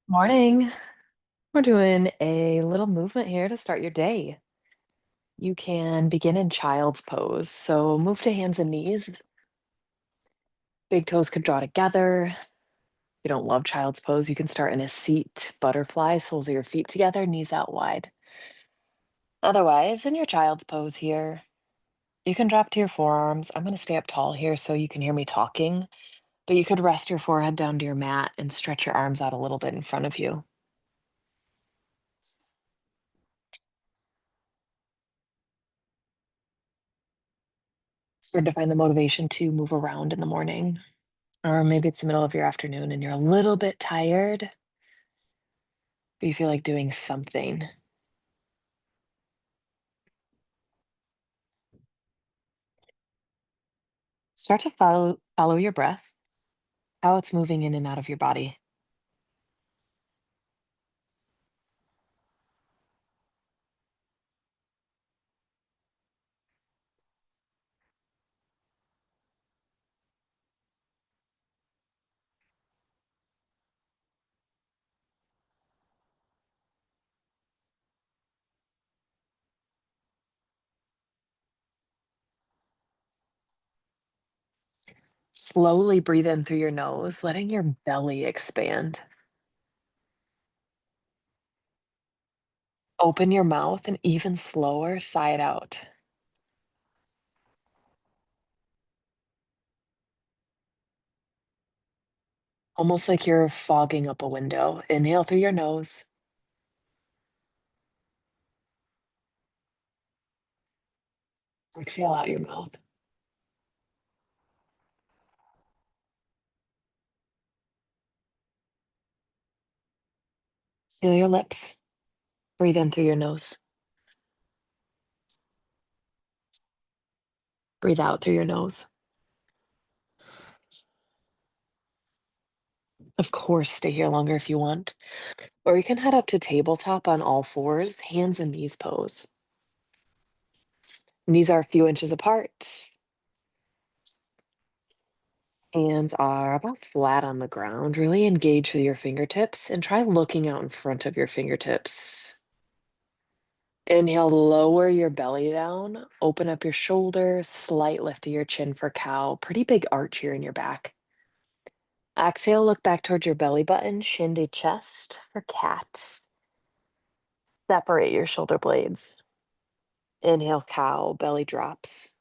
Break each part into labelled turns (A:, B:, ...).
A: Morning. We're doing a little movement here to start your day. You can begin in child's pose. So move to hands and knees. Big toes could draw together. If you don't love child's pose, you can start in a seat butterfly, soles of your feet together, knees out wide. Otherwise, in your child's pose here, you can drop to your forearms. I'm going to stay up tall here so you can hear me talking, but you could rest your forehead down to your mat and stretch your arms out a little bit in front of you. It's hard to find the motivation to move around in the morning. Or maybe it's the middle of your afternoon and you're a little bit tired, but you feel like doing something. Start to follow your breath, how it's moving in and out of your body. Slowly breathe in through your nose, letting your belly expand. Open your mouth and even slower, sigh it out. Almost like you're fogging up a window. Inhale through your nose, exhale out your mouth. Seal your lips. Breathe in through your nose. Breathe out through your nose. Of course, stay here longer if you want. Or you can head up to tabletop on all fours, hands and knees pose. Knees are a few inches apart. Hands are about flat on the ground. Really engage with your fingertips and try looking out in front of your fingertips. Inhale, lower your belly down, open up your shoulders, slight lift of your chin for cow. Pretty big arch here in your back. Exhale, look back towards your belly button, shin to chest for cat. Separate your shoulder blades. Inhale, cow, belly drops.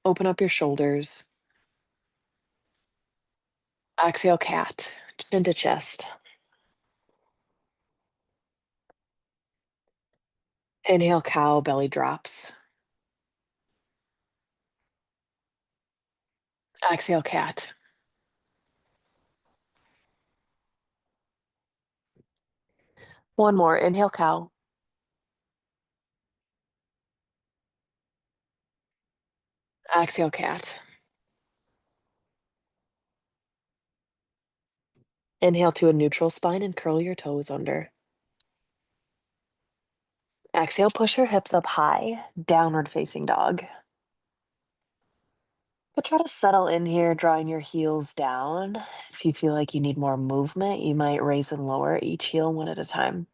A: Open up your shoulders. Exhale, cat, chin to chest. Inhale, cow, belly drops. Exhale, cat. One more. Inhale, cow. Exhale, cat. Inhale to a neutral spine and curl your toes under. Exhale, push your hips up high, downward facing dog. But try to settle in here, drawing your heels down. If you feel like you need more movement, you might raise and lower each heel one at a time.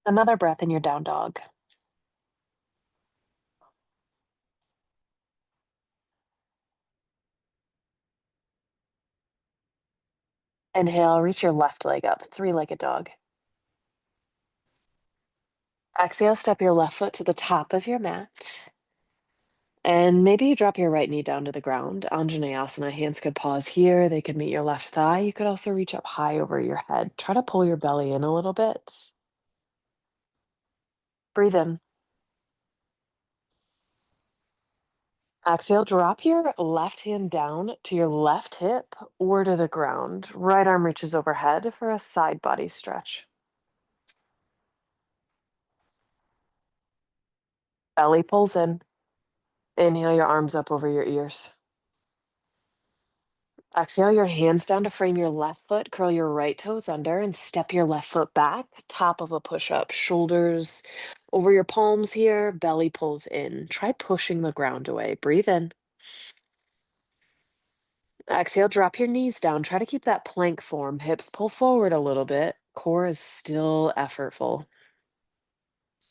A: Another breath in your down dog. Inhale, reach your left leg up, three-legged dog. Exhale, step your left foot to the top of your mat. And maybe you drop your right knee down to the ground. Anjaneyasana, hands could pause here. They could meet your left thigh. You could also reach up high over your head. Try to pull your belly in a little bit. Breathe in. Exhale, drop your left hand down to your left hip or to the ground. Right arm reaches overhead for a side body stretch. Belly pulls in. Inhale your arms up over your ears. Exhale your hands down to frame your left foot. Curl your right toes under and step your left foot back. Top of a push up. Shoulders over your palms here. Belly pulls in. Try pushing the ground away. Breathe in. Exhale, drop your knees down. Try to keep that plank form. Hips pull forward a little bit. Core is still effortful.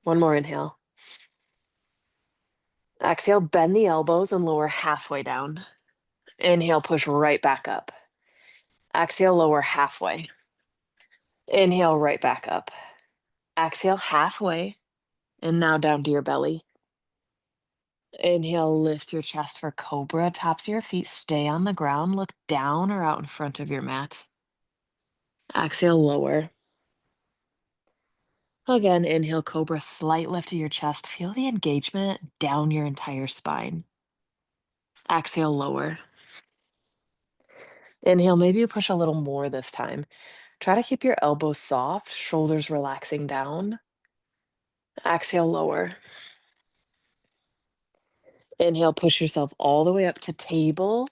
A: One more inhale. Exhale, bend the elbows and lower halfway down. Inhale, push right back up. Exhale, lower halfway. Inhale, right back up. Exhale, halfway. And now down to your belly. Inhale, lift your chest for cobra. Tops of your feet stay on the ground. Look down or out in front of your mat. Exhale, lower. Again, inhale, cobra. Slight lift of your chest. Feel the engagement down your entire spine. Exhale, lower. Inhale, maybe you push a little more this time. Try to keep your elbows soft, shoulders relaxing down. Exhale, lower. Inhale, push yourself all the way up to table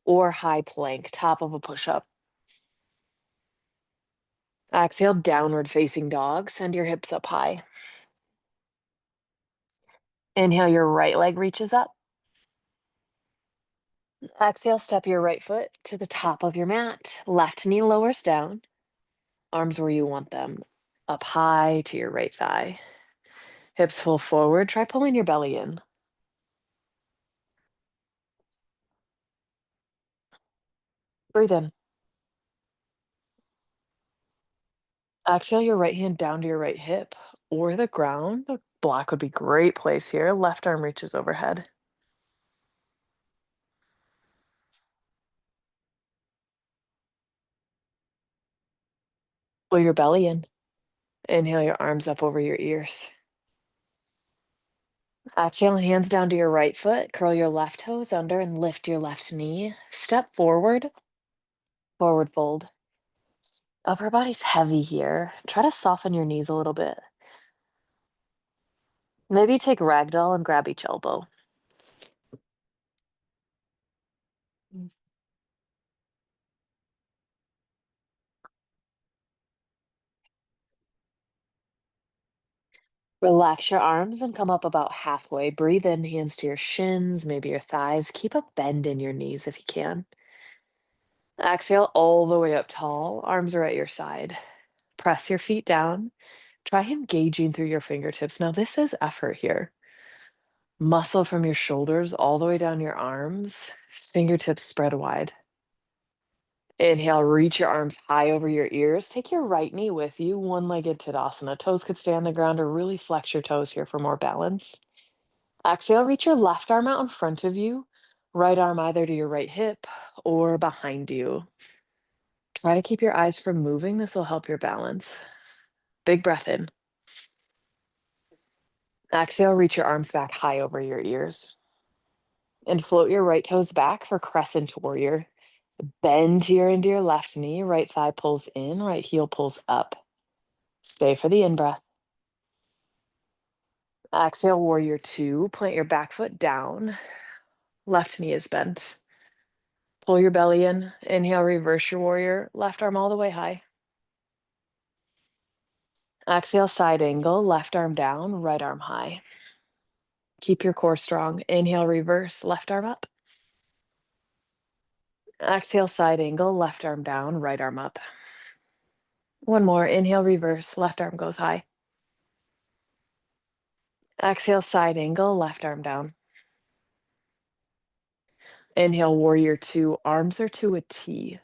A: or high plank, top of a push-up. Exhale, downward facing dog. Send your hips up high. Inhale, your right leg reaches up. Exhale, step your right foot to the top of your mat. Left knee lowers down. Arms where you want them. Up high to your right thigh. Hips pull forward. Try pulling your belly in. Breathe in. Exhale your right hand down to your right hip or the ground. The block would be great place here. Left arm reaches overhead. Pull your belly in. Inhale your arms up over your ears. Exhale, hands down to your right foot. Curl your left toes under and lift your left knee. Step forward, forward fold. Upper body's heavy here. Try to soften your knees a little bit. Maybe take ragdoll and grab each elbow. Mm. Relax your arms and come up about halfway. Breathe in, hands to your shins, maybe your thighs. Keep a bend in your knees if you can. Exhale all the way up tall. Arms are at your side. Press your feet down. Try engaging through your fingertips. Now, this is effort here. Muscle from your shoulders all the way down your arms. Fingertips spread wide. Inhale, reach your arms high over your ears. Take your right knee with you, one-legged Tadasana. Toes could stay on the ground or really flex your toes here for more balance. Exhale, reach your left arm out in front of you. Right arm either to your right hip or behind you. Try to keep your eyes from moving. This will help your balance. Big breath in. Exhale, reach your arms back high over your ears. And float your right toes back for crescent warrior. Bend here into your left knee. Right thigh pulls in, right heel pulls up. Stay for the in-breath. Exhale, warrior two. Plant your back foot down. Left knee is bent. Pull your belly in. Inhale, reverse your warrior. Left arm all the way high. Exhale, side angle. Left arm down, right arm high. Keep your core strong. Inhale, reverse. Left arm up. Exhale, side angle. Left arm down, right arm up. One more. Inhale, reverse. Left arm goes high. Exhale, side angle. Left arm down. Inhale, warrior two. Arms are to a T.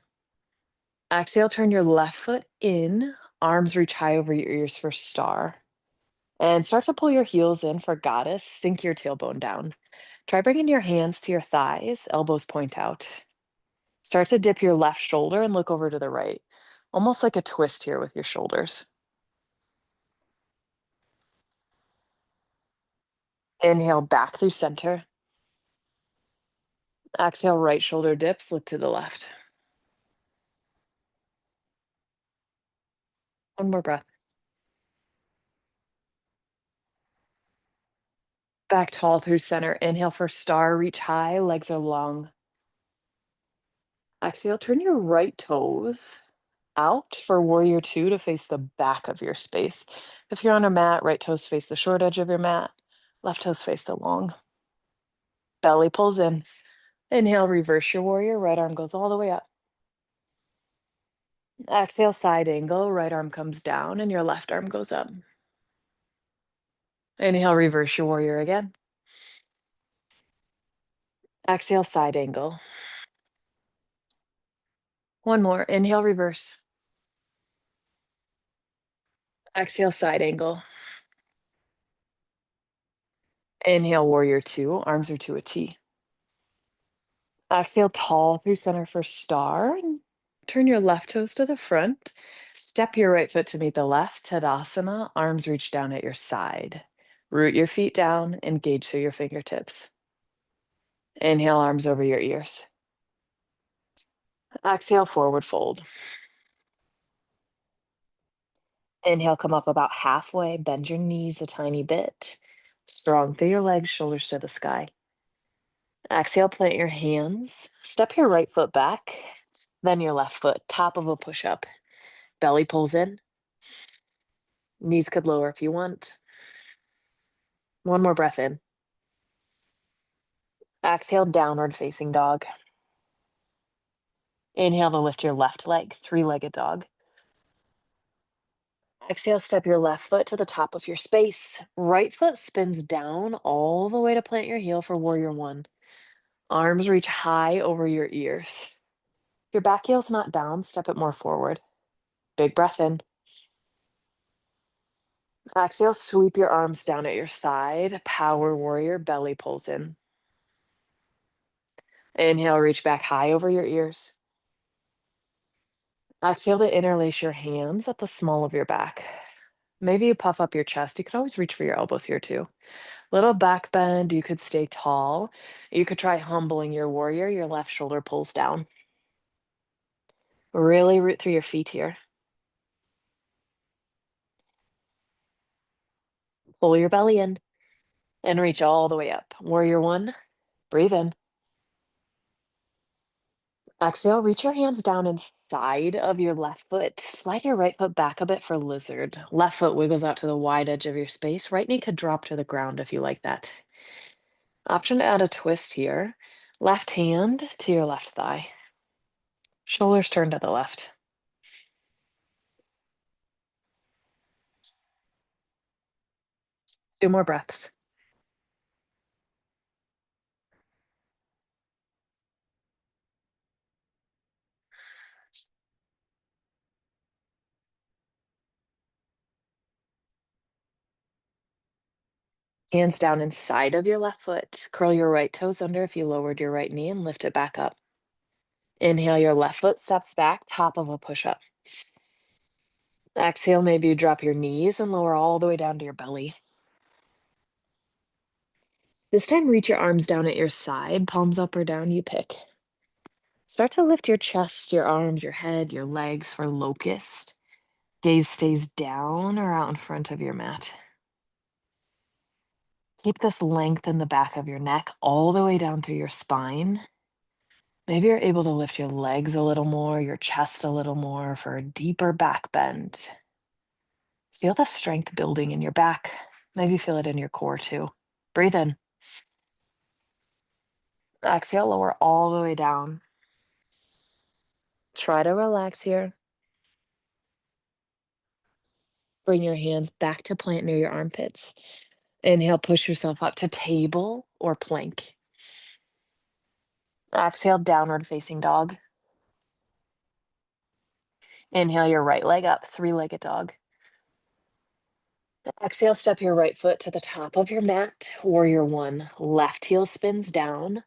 A: Exhale, turn your left foot in. Arms reach high over your ears for star. And start to pull your heels in for goddess. Sink your tailbone down. Try bringing your hands to your thighs. Elbows point out. Start to dip your left shoulder and look over to the right. Almost like a twist here with your shoulders. Inhale back through center. Exhale, right shoulder dips. Look to the left. One more breath. Back tall through center. Inhale for star. Reach high. Legs are long. Exhale, turn your right toes out for warrior two to face the back of your space. If you're on a mat, right toes face the short edge of your mat, left toes face the long. Belly pulls in. Inhale, reverse your warrior. Right arm goes all the way up. Exhale, side angle. Right arm comes down and your left arm goes up. Inhale, reverse your warrior again. Exhale, side angle. One more. Inhale, reverse. Exhale, side angle. Inhale, warrior two. Arms are to a T. Exhale, tall through center for star. And turn your left toes to the front. Step your right foot to meet the left. Tadasana. Arms reach down at your side. Root your feet down. Engage through your fingertips. Inhale, arms over your ears. Exhale, forward fold. Inhale, come up about halfway. Bend your knees a tiny bit. Strong through your legs, shoulders to the sky. Exhale, plant your hands. Step your right foot back, then your left foot, top of a push up. Belly pulls in. Knees could lower if you want. One more breath in. Exhale, downward facing dog. Inhale to lift your left leg, three-legged dog. Exhale, step your left foot to the top of your space. Right foot spins down all the way to plant your heel for warrior one. Arms reach high over your ears. If your back heel's not down, step it more forward. Big breath in. Exhale, sweep your arms down at your side. Power warrior, belly pulls in. Inhale, reach back high over your ears. Exhale to interlace your hands at the small of your back. Maybe you puff up your chest. You can always reach for your elbows here too. Little back bend. You could stay tall. You could try humbling your warrior. Your left shoulder pulls down. Really root through your feet here. Pull your belly in and reach all the way up. Warrior one, breathe in. Exhale, reach your hands down inside of your left foot. Slide your right foot back a bit for lizard. Left foot wiggles out to the wide edge of your space. Right knee could drop to the ground if you like that. Option to add a twist here. Left hand to your left thigh. Shoulders turn to the left. Two more breaths. Hands down inside of your left foot. Curl your right toes under if you lowered your right knee and lift it back up. Inhale, your left foot steps back, top of a push-up. Exhale, maybe you drop your knees and lower all the way down to your belly. This time, reach your arms down at your side, palms up or down, you pick. Start to lift your chest, your arms, your head, your legs for locust. Gaze stays down or out in front of your mat. Keep this length in the back of your neck all the way down through your spine. Maybe you're able to lift your legs a little more, your chest a little more for a deeper back bend. Feel the strength building in your back. Maybe feel it in your core too. Breathe in. Exhale, lower all the way down. Try to relax here. Bring your hands back to plant near your armpits. Inhale, push yourself up to table or plank. Exhale, downward facing dog. Inhale your right leg up, three-legged dog. Exhale, step your right foot to the top of your mat. Warrior one. Left heel spins down,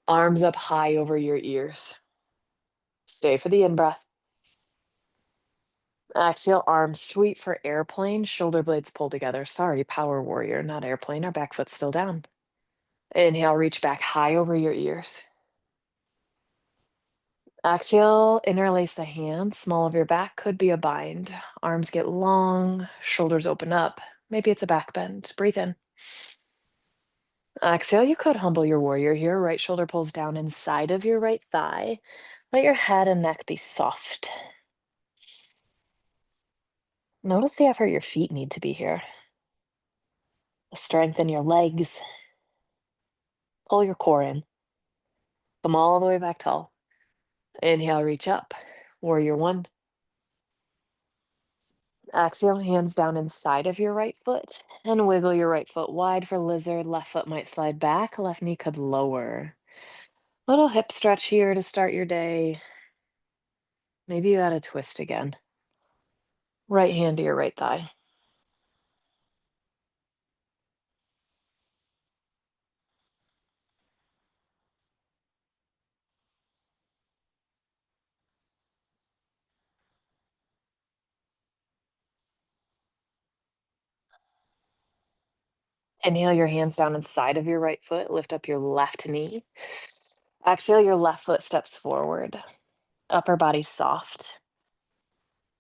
A: arms up high over your ears. Stay for the in-breath. Exhale, arms sweep for airplane, shoulder blades pull together. Sorry, power warrior, not airplane. Our back foot's still down. Inhale, reach back high over your ears. Exhale, interlace the hands. Small of your back could be a bind. Arms get long, shoulders open up. Maybe it's a back bend. Breathe in. Exhale, you could humble your warrior here. Right shoulder pulls down inside of your right thigh. Let your head and neck be soft. Notice the effort your feet need to be here. Strengthen your legs. Pull your core in. Come all the way back tall. Inhale, reach up. Warrior one. Exhale, hands down inside of your right foot and wiggle your right foot wide for lizard. Left foot might slide back, left knee could lower. Little hip stretch here to start your day. Maybe you add a twist again. Right hand to your right thigh. Inhale your hands down inside of your right foot. Lift up your left knee. Exhale, your left foot steps forward. Upper body soft.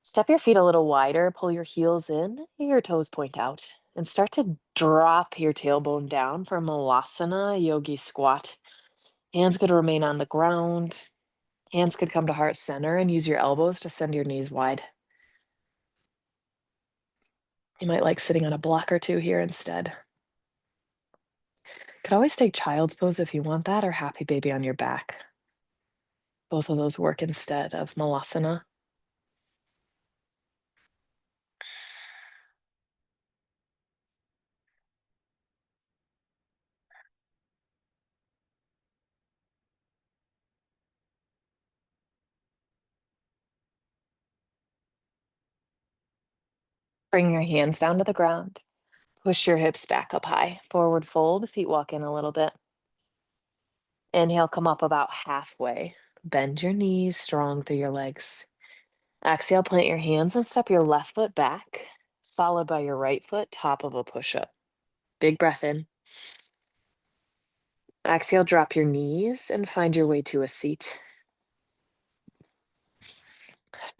A: Step your feet a little wider. Pull your heels in. Your toes point out. And start to drop your tailbone down for Malasana Yogi Squat. Hands could remain on the ground. Hands could come to heart center and use your elbows to send your knees wide. You might like sitting on a block or two here instead. Could always take child's pose if you want that, or happy baby on your back. Both of those work instead of Malasana. Bring your hands down to the ground. Push your hips back up high. Forward fold, feet walk in a little bit. Inhale, come up about halfway. Bend your knees strong through your legs. Exhale, plant your hands and step your left foot back, followed by your right foot, top of a push-up. Big breath in. Exhale, drop your knees and find your way to a seat.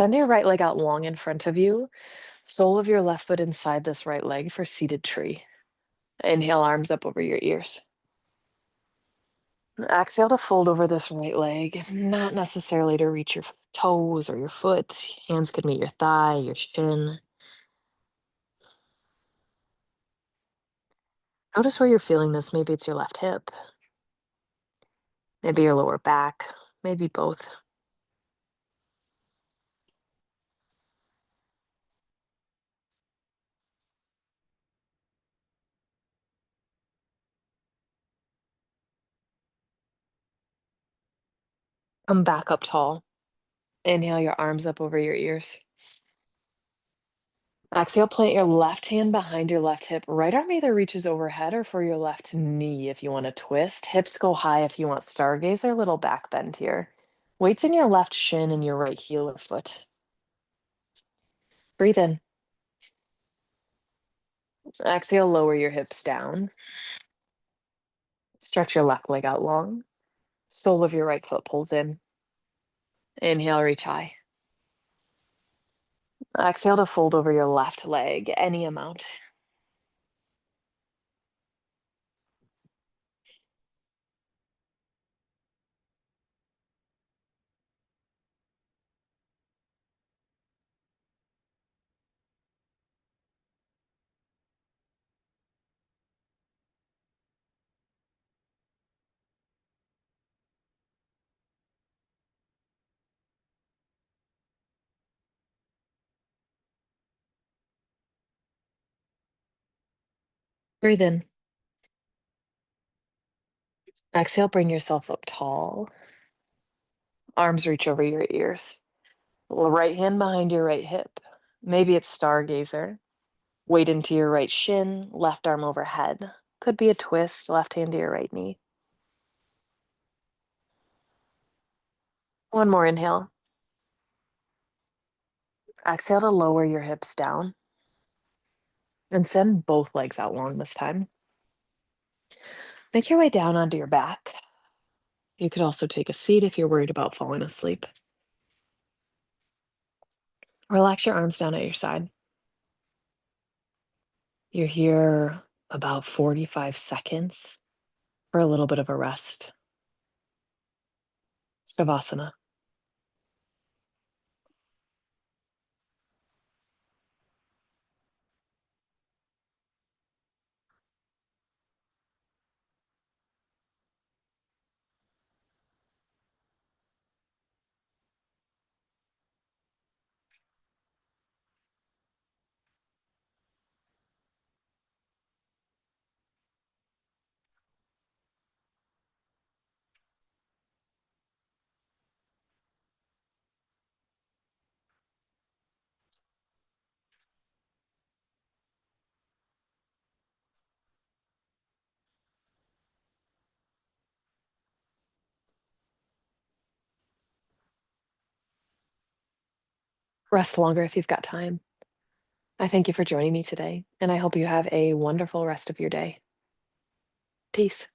A: Send your right leg out long in front of you. Sole of your left foot inside this right leg for seated tree. Inhale, arms up over your ears. Exhale to fold over this right leg, not necessarily to reach your toes or your foot. Hands could meet your thigh, your shin. Notice where you're feeling this. Maybe it's your left hip, maybe your lower back, maybe both. Come back up tall. Inhale your arms up over your ears. Exhale, plant your left hand behind your left hip. Right arm either reaches overhead or for your left knee if you want to twist. Hips go high if you want stargazer, little back bend here. Weights in your left shin and your right heel or foot. Breathe in. Exhale, lower your hips down. Stretch your left leg out long. Sole of your right foot pulls in. Inhale, reach high. Exhale to fold over your left leg, any amount. Breathe in. Exhale, bring yourself up tall. Arms reach over your ears. Right hand behind your right hip. Maybe it's stargazer. Weight into your right shin, left arm overhead. Could be a twist, left hand to your right knee. One more inhale. Exhale to lower your hips down and send both legs out long this time. Make your way down onto your back. You could also take a seat if you're worried about falling asleep. Relax your arms down at your side. You're here about 45 seconds for a little bit of a rest. Savasana. Rest longer if you've got time. I thank you for joining me today, and I hope you have a wonderful rest of your day. Peace.